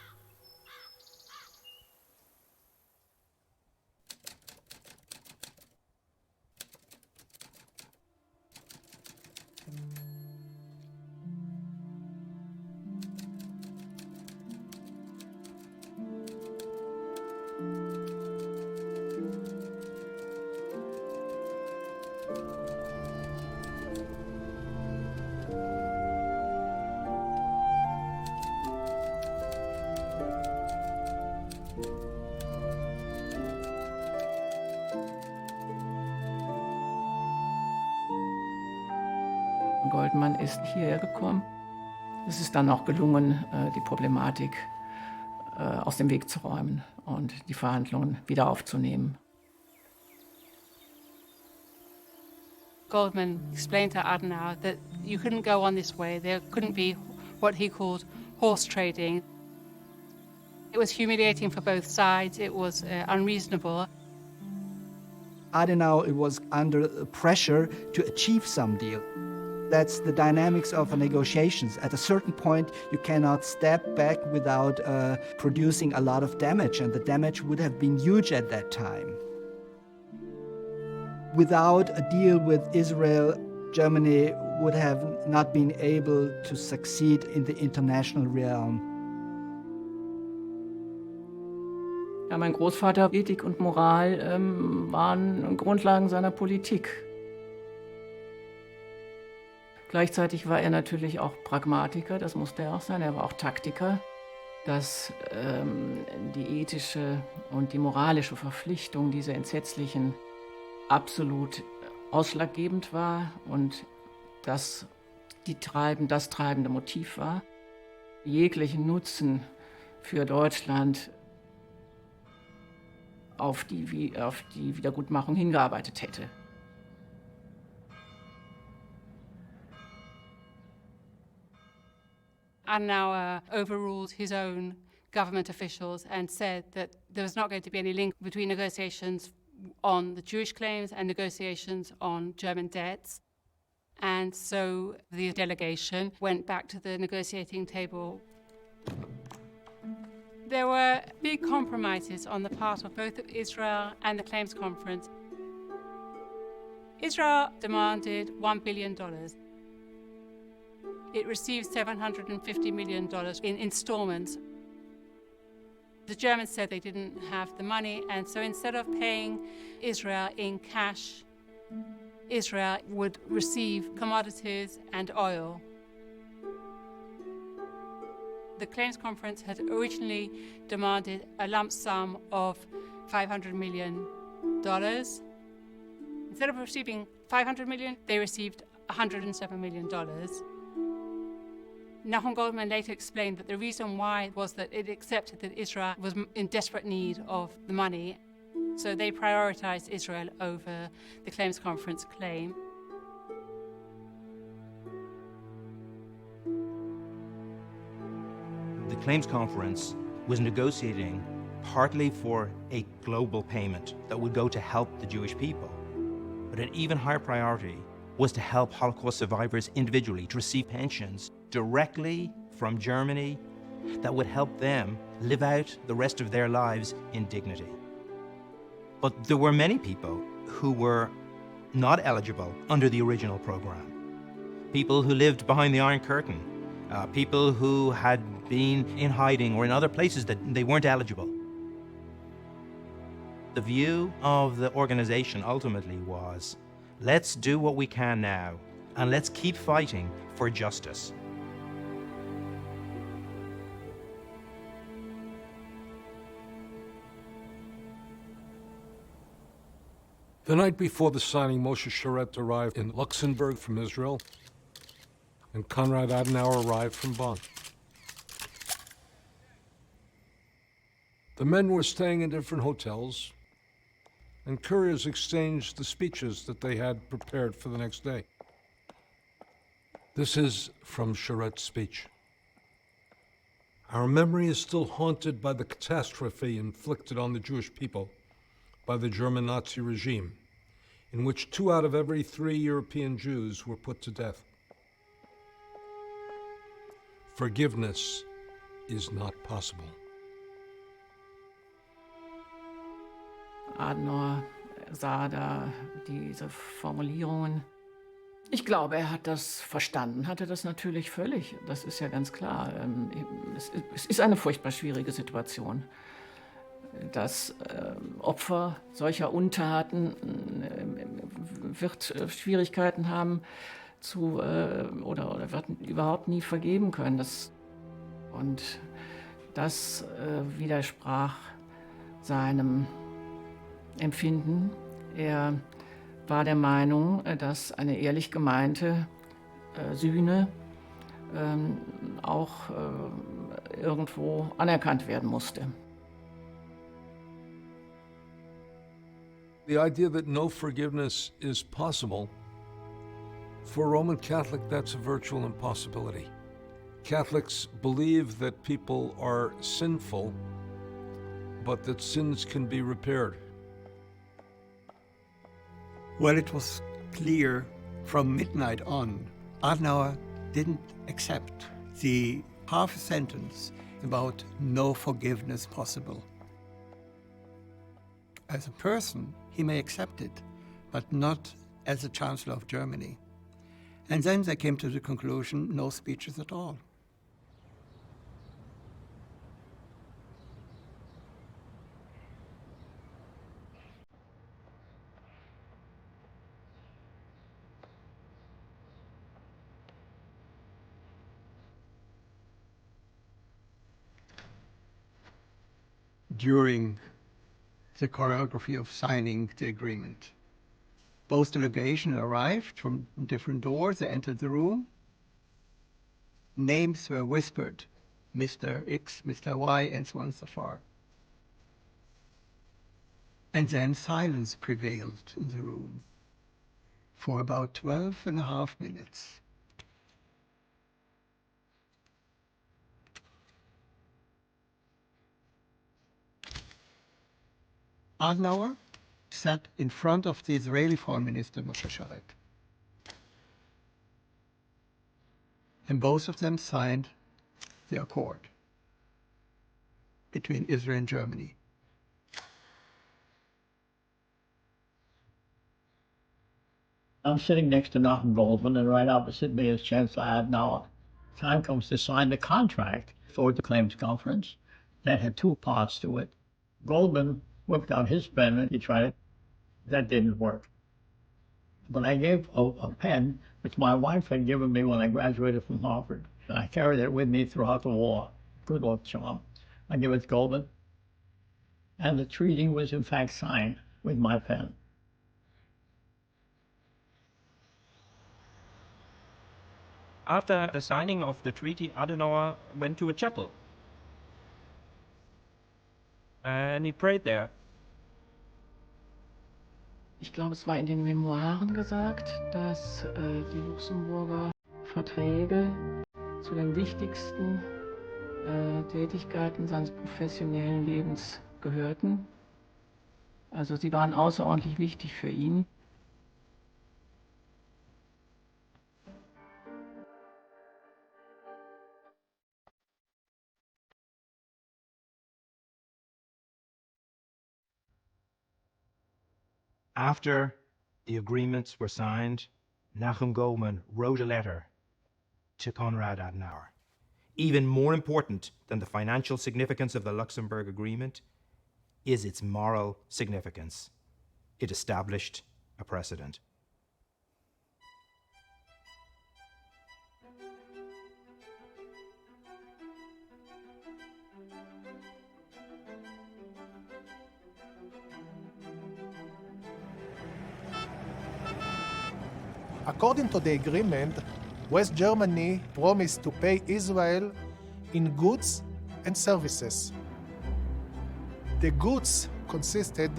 Goldman ist hierher gekommen. Es ist dann auch gelungen, die Problematik aus dem Weg zu räumen und die Verhandlungen wieder aufzunehmen. Goldman explained to Adenauer that you couldn't go on this way. There couldn't be what he called horse trading. It was humiliating for both sides. It was unreasonable. Adenauer was under pressure to achieve some deal. That's the dynamics of negotiations. At a certain point, you cannot step back without producing a lot of damage, and the damage would have been huge at that time. Without a deal with Israel, Germany would have not been able to succeed in the international realm. Ja, mein Großvater, Ethik und Moral waren Grundlagen seiner Politik. Gleichzeitig war er natürlich auch Pragmatiker, das musste er auch sein. Er war auch Taktiker, dass die ethische und die moralische Verpflichtung dieser entsetzlichen absolut ausschlaggebend war und dass das treibende Motiv war. Jeglichen Nutzen für Deutschland auf die Wiedergutmachung hingearbeitet hätte. Adenauer overruled his own government officials and said that there was not going to be any link between negotiations on the Jewish claims and negotiations on German debts. And so the delegation went back to the negotiating table. There were big compromises on the part of both Israel and the Claims Conference. Israel demanded $1 billion. It received $750 million in installments. The Germans said they didn't have the money, and so instead of paying Israel in cash, Israel would receive commodities and oil. The Claims Conference had originally demanded a lump sum of $500 million. Instead of receiving $500 million, they received $107 million. Nahum Goldman later explained that the reason why was that it accepted that Israel was in desperate need of the money, so they prioritized Israel over the Claims Conference claim. The Claims Conference was negotiating partly for a global payment that would go to help the Jewish people, but an even higher priority was to help Holocaust survivors individually to receive pensions directly from Germany that would help them live out the rest of their lives in dignity. But there were many people who were not eligible under the original program. People who lived behind the Iron Curtain, people who had been in hiding or in other places that they weren't eligible. The view of the organization ultimately was, let's do what we can now, and let's keep fighting for justice. The night before the signing, Moshe Sharet arrived in Luxembourg from Israel, and Konrad Adenauer arrived from Bonn. The men were staying in different hotels, and couriers exchanged the speeches that they had prepared for the next day. This is from Sharet's speech. Our memory is still haunted by the catastrophe inflicted on the Jewish people by the German Nazi regime, in which 2 out of every 3 European Jews were put to death. Forgiveness is not possible. Adenauer sah da diese Formulierungen. Ich glaube, er hat das verstanden, hatte das natürlich völlig. Das ist ja ganz klar. Es ist eine furchtbar schwierige Situation, dass Opfer solcher Untaten wird Schwierigkeiten haben oder wird überhaupt nie vergeben können. Und das widersprach seinem Empfinden. Er war der Meinung, dass eine ehrlich gemeinte Sühne auch irgendwo anerkannt werden musste. The idea that no forgiveness is possible, for a Roman Catholic, that's a virtual impossibility. Catholics believe that people are sinful, but that sins can be repaired. Well, it was clear from midnight on, Adenauer didn't accept the half sentence about no forgiveness possible. As a person, he may accept it, but not as a Chancellor of Germany. And then they came to the conclusion, no speeches at all. During the choreography of signing the agreement, both delegations arrived from different doors. They entered the room. Names were whispered, Mr. X, Mr. Y, and so on and so forth. And then silence prevailed in the room for about 12.5 minutes. Adenauer sat in front of the Israeli Foreign Minister, Moshe Sharek. And both of them signed the accord between Israel and Germany. I'm sitting next to Nachum Goldman, and right opposite me is Chancellor Adenauer. Time comes to sign the contract for the claims conference. That had two parts to it. Goldman whipped out his pen and he tried it. That didn't work. But I gave a pen which my wife had given me when I graduated from Harvard. And I carried it with me throughout the war. Good luck charm. I give it to Goldman. And the treaty was in fact signed with my pen. After the signing of the treaty, Adenauer went to a chapel. And he prayed there. Ich glaube, es war in den Memoiren gesagt, dass die Luxemburger Verträge zu den wichtigsten Tätigkeiten seines professionellen Lebens gehörten. Also sie waren außerordentlich wichtig für ihn. After the agreements were signed, Nachum Goldman wrote a letter to Konrad Adenauer. Even more important than the financial significance of the Luxembourg Agreement is its moral significance. It established a precedent. According to the agreement, West Germany promised to pay Israel in goods and services. The goods consisted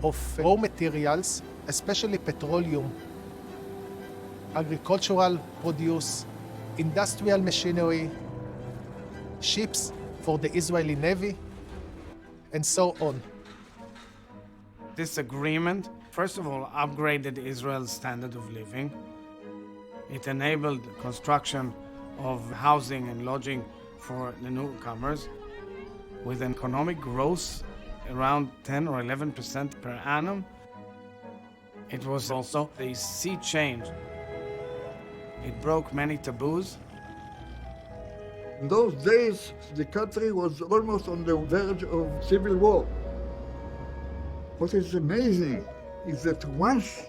of raw materials, especially petroleum, agricultural produce, industrial machinery, ships for the Israeli Navy, and so on. This agreement, first of all, upgraded Israel's standard of living. It enabled construction of housing and lodging for the newcomers with an economic growth around 10 or 11% per annum. It was also a sea change. It broke many taboos. In those days, the country was almost on the verge of civil war. What is amazing is that once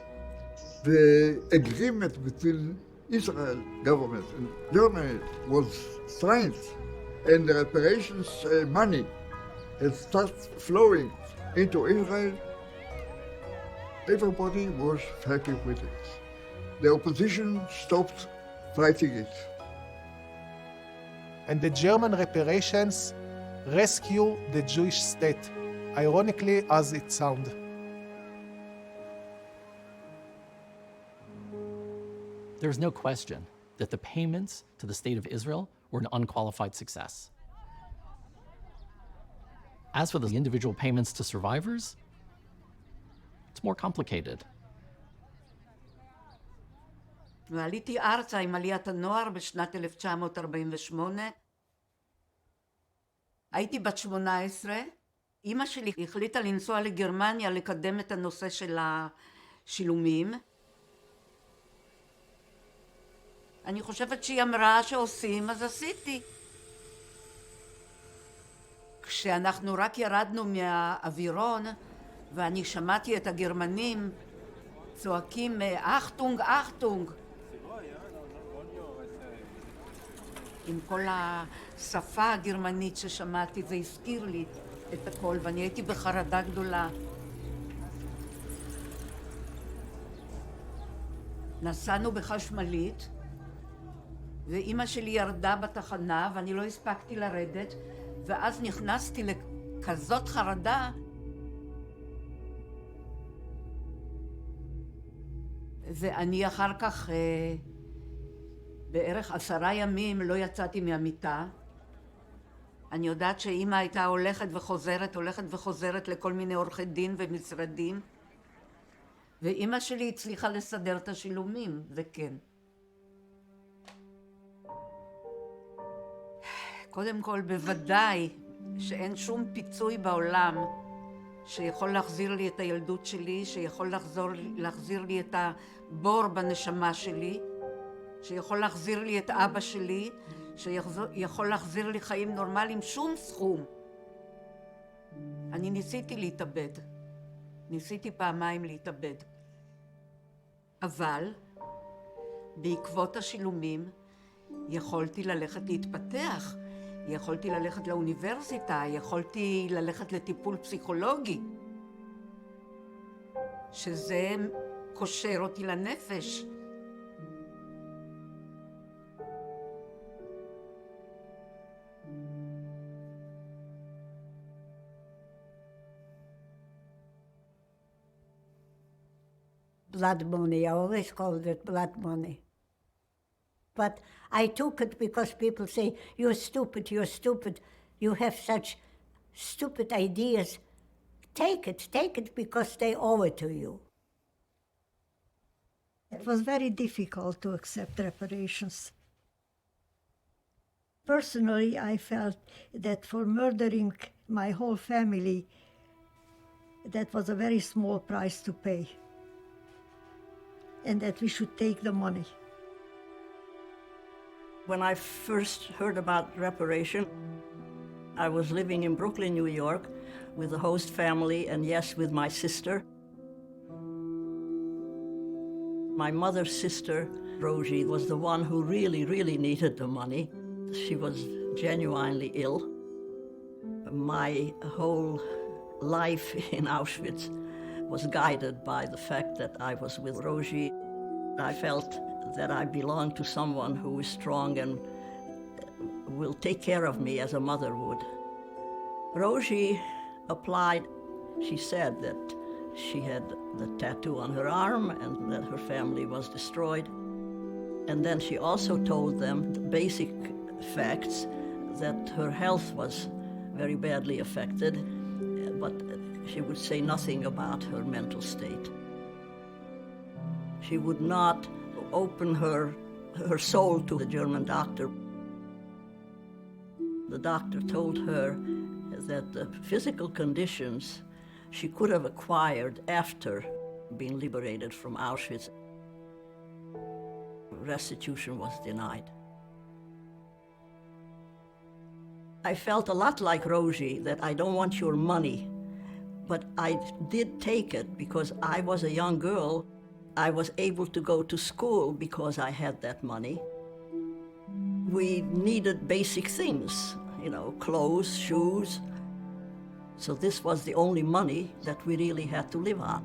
the agreement between Israel government and Germany was signed and the reparations money had started flowing into Israel, everybody was happy with it. The opposition stopped fighting it. And the German reparations rescue the Jewish state, ironically as it sounds. There's no question that the payments to the state of Israel were an unqualified success. As for the individual payments to survivors, it's more complicated. ועליתי ארצה עם עליית הנוער בשנת 1948. הייתי בת 18. אמא שלי החליטה לנסוע לגרמניה לקדם את הנושא של השילומים. אני חושבת שהיא אמרה שעושים, אז עשיתי. כשאנחנו רק ירדנו מהאווירון, ואני שמעתי את הגרמנים צועקים אחטונג, אחטונג. עם כל השפה הגרמנית ששמעתי, זה הזכיר לי את הכל, ואני הייתי בחרדה גדולה. נסענו בחשמלית, ואימא שלי ירדה בתחנה, ואני לא הספקתי לרדת, ואז נכנסתי לכזאת חרדה, ואני אחר כך בערך 10 ימים לא יצאתי מהמיטה. אני יודעת שאימא הייתה הולכת וחוזרת לכל מיני עורכי דין ומשרדים, ואימא שלי הצליחה לסדר את השילומים, זה כן. קודם כל, בוודאי שאין שום פיצוי בעולם שיכול להחזיר לי את הילדות שלי, שיכול להחזיר לי את הבור בנשמה שלי, שיכול להחזיר לי את אבא שלי, שיכול להחזיר לי חיים נורמליים, שום סכום. אני ניסיתי להתאבד. ניסיתי פעמיים להתאבד. אבל בעקבות השילומים יכולתי ללכת להתפתח, יכולתי ללכת לאוניברסיטה, יכולתי ללכת לטיפול פסיכולוגי, שזה קושר אותי לנפש. Blood money, I always called it blood money. But I took it because people say, you're stupid, you have such stupid ideas. Take it because they owe it to you. It was very difficult to accept reparations. Personally, I felt that for murdering my whole family, that was a very small price to pay, and that we should take the money. When I first heard about reparation, I was living in Brooklyn, New York, with a host family, and yes, with my sister. My mother's sister, Rosie, was the one who really, really needed the money. She was genuinely ill. My whole life in Auschwitz was guided by the fact that I was with Rosie. I felt that I belonged to someone who is strong and will take care of me as a mother would. Rosie applied. She said that she had the tattoo on her arm and that her family was destroyed. And then she also told them the basic facts, that her health was very badly affected, but she would say nothing about her mental state. She would not open her soul to the German doctor. The doctor told her that the physical conditions she could have acquired after being liberated from Auschwitz. Restitution was denied. I felt a lot like Rosie, that I don't want your money, but I did take it because I was a young girl. I was able to go to school because I had that money. We needed basic things, clothes, shoes. So this was the only money that we really had to live on.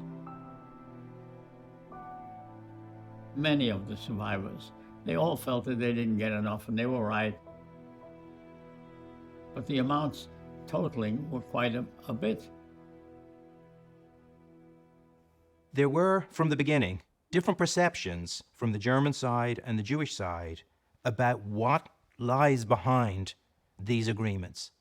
Many of the survivors They all felt that they didn't get enough, and they were right. But the amounts totaling were quite a bit. There were, from the beginning, different perceptions from the German side and the Jewish side about what lies behind these agreements.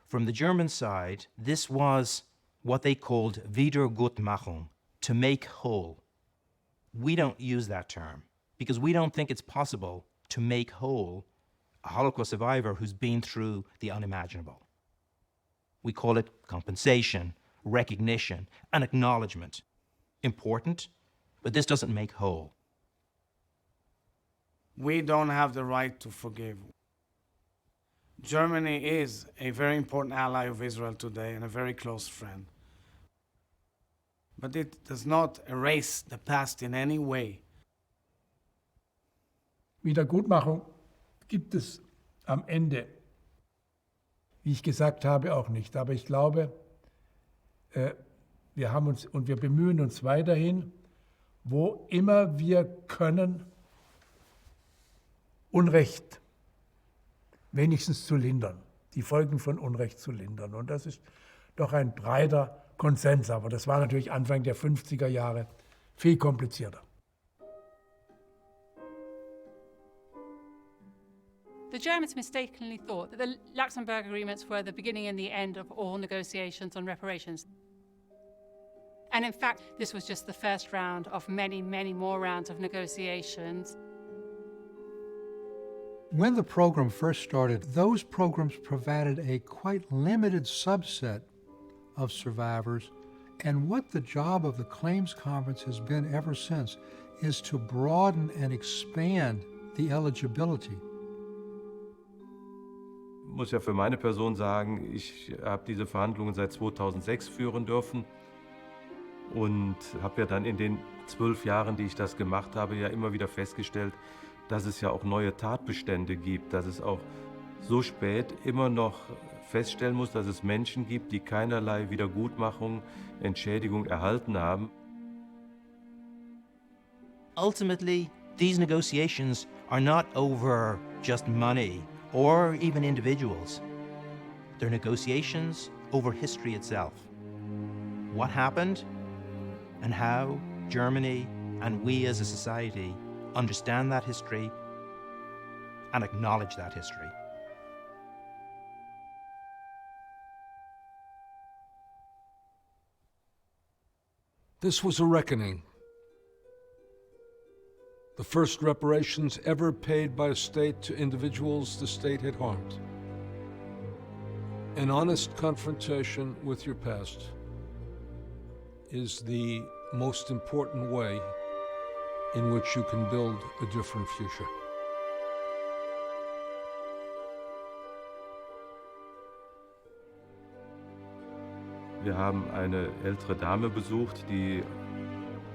From the German side, this was what they called Wiedergutmachung, to make whole. We don't use that term because we don't think it's possible to make whole a Holocaust survivor who's been through the unimaginable. We call it compensation, recognition, and acknowledgement. Important, but this doesn't make whole. We don't have the right to forgive. Germany is a very important ally of Israel today and a very close friend. But it does not erase the past in any way. Wiedergutmachung gibt es am Ende, wie ich gesagt habe, auch nicht. Aber ich glaube, wir haben uns und wir bemühen uns weiterhin, wo immer wir können, Unrecht wenigstens zu lindern, die Folgen von Unrecht zu lindern. Und das ist doch ein breiter Konsens. Aber das war natürlich Anfang der 50er Jahre viel komplizierter. The Germans mistakenly thought that the Luxembourg agreements were the beginning and the end of all negotiations on reparations. And in fact, this was just the first round of many, many more rounds of negotiations. When the program first started, those programs provided a quite limited subset of survivors, and what the job of the Claims Conference has been ever since is to broaden and expand the eligibility. Ich muss ja für meine Person sagen, ich habe diese Verhandlungen seit 2006 führen dürfen und habe ja dann in den 12 Jahren, die ich das gemacht habe, ja immer wieder festgestellt, dass es ja auch neue Tatbestände gibt, dass es auch so spät immer noch feststellen muss, dass es Menschen gibt, die keinerlei Wiedergutmachung, Entschädigung erhalten haben. Ultimately, these negotiations are not over just money or even individuals. They're negotiations over history itself. What happened and how Germany and we as a society understand that history and acknowledge that history. This was a reckoning. The first reparations ever paid by a state to individuals the state had harmed. An honest confrontation with your past is the most important way in which you can build a different future. Wir haben eine ältere Dame besucht, die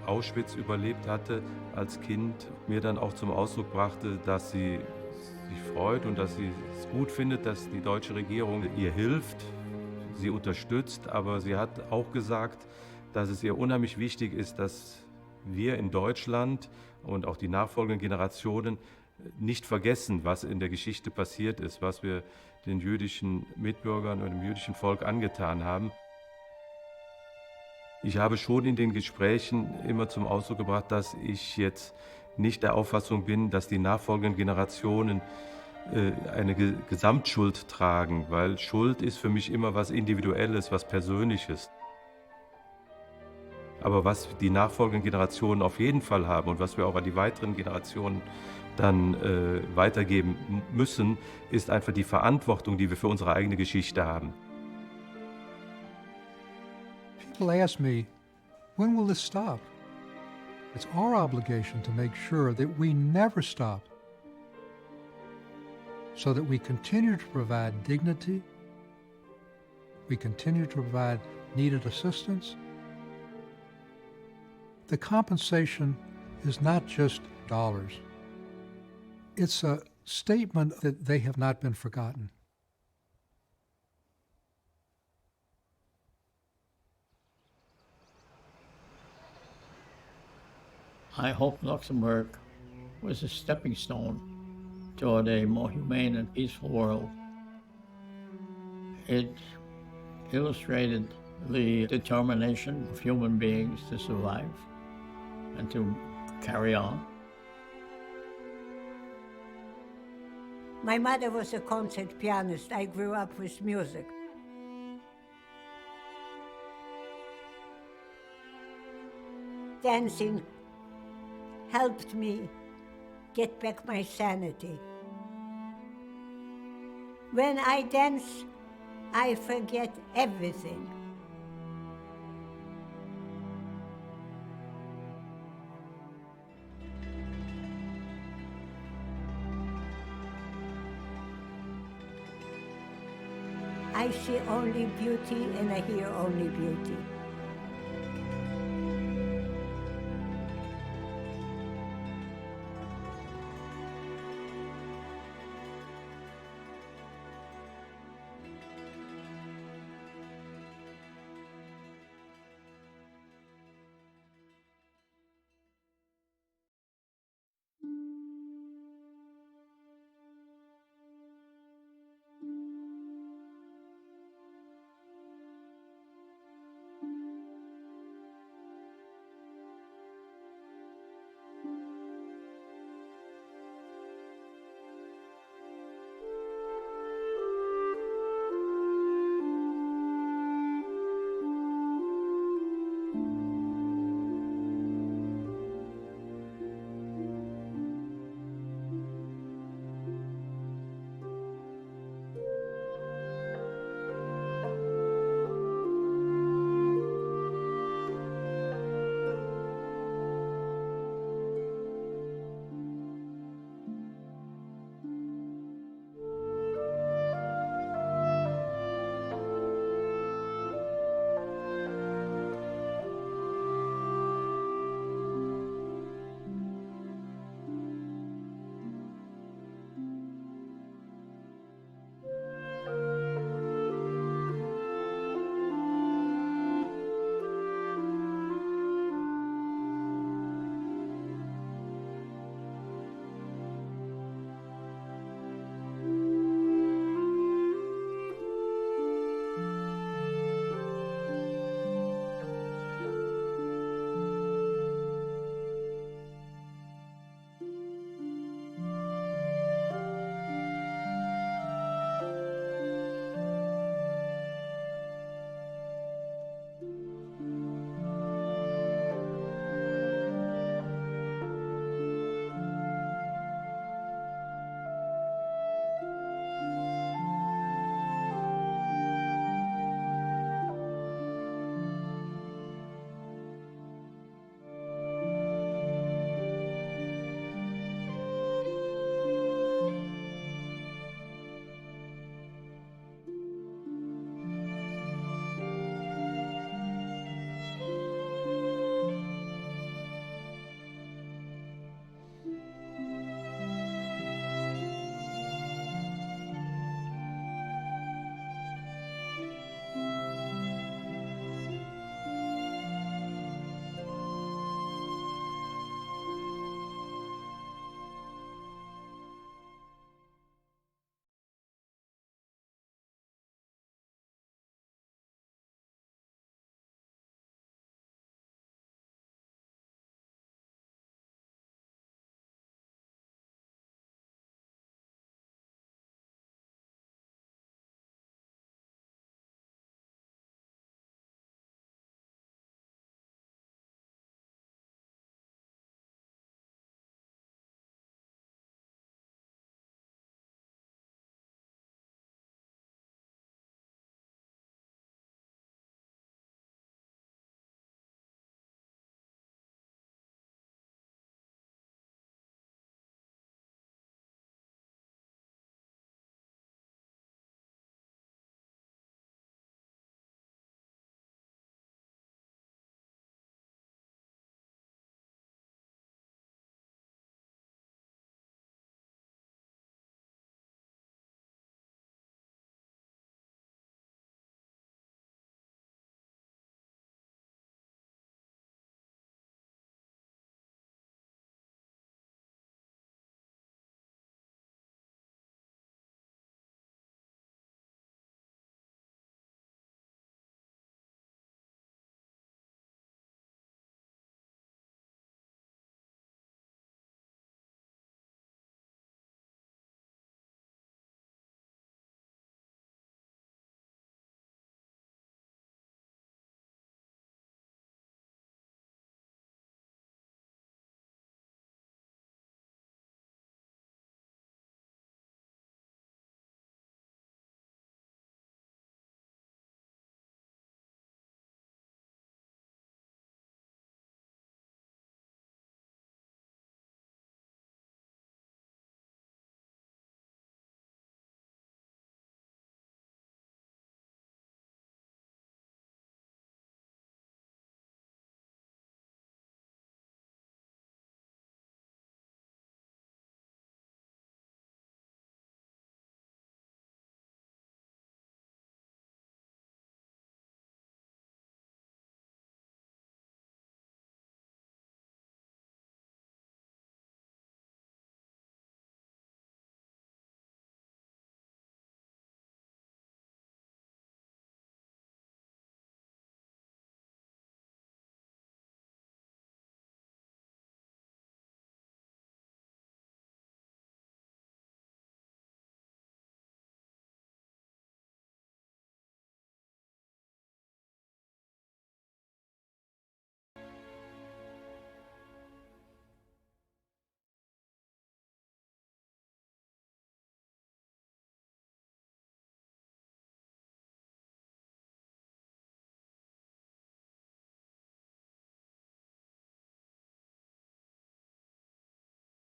Auschwitz überlebt hatte als Kind, mir dann auch zum Ausdruck brachte, dass sie sich freut und dass sie es gut findet, dass die deutsche Regierung ihr hilft, sie unterstützt, aber sie hat auch gesagt, dass es ihr unheimlich wichtig ist, dass wir in Deutschland und auch die nachfolgenden Generationen nicht vergessen, was in der Geschichte passiert ist, was wir den jüdischen Mitbürgern und dem jüdischen Volk angetan haben. Ich habe schon in den Gesprächen immer zum Ausdruck gebracht, dass ich jetzt nicht der Auffassung bin, dass die nachfolgenden Generationen eine Gesamtschuld tragen, weil Schuld ist für mich immer was Individuelles, was Persönliches. Aber was die nachfolgenden Generationen auf jeden Fall haben und was wir auch an die weiteren Generationen dann weitergeben müssen, ist einfach die Verantwortung, die wir für unsere eigene Geschichte haben. People ask me, when will this stop? It's our obligation to make sure that we never stop, so that we continue to provide dignity, we continue to provide needed assistance. The compensation is not just dollars. It's a statement that they have not been forgotten. I hope Luxembourg was a stepping stone toward a more humane and peaceful world. It illustrated the determination of human beings to survive and to carry on. My mother was a concert pianist. I grew up with music. Dancing helped me get back my sanity. When I dance, I forget everything. I see only beauty and I hear only beauty.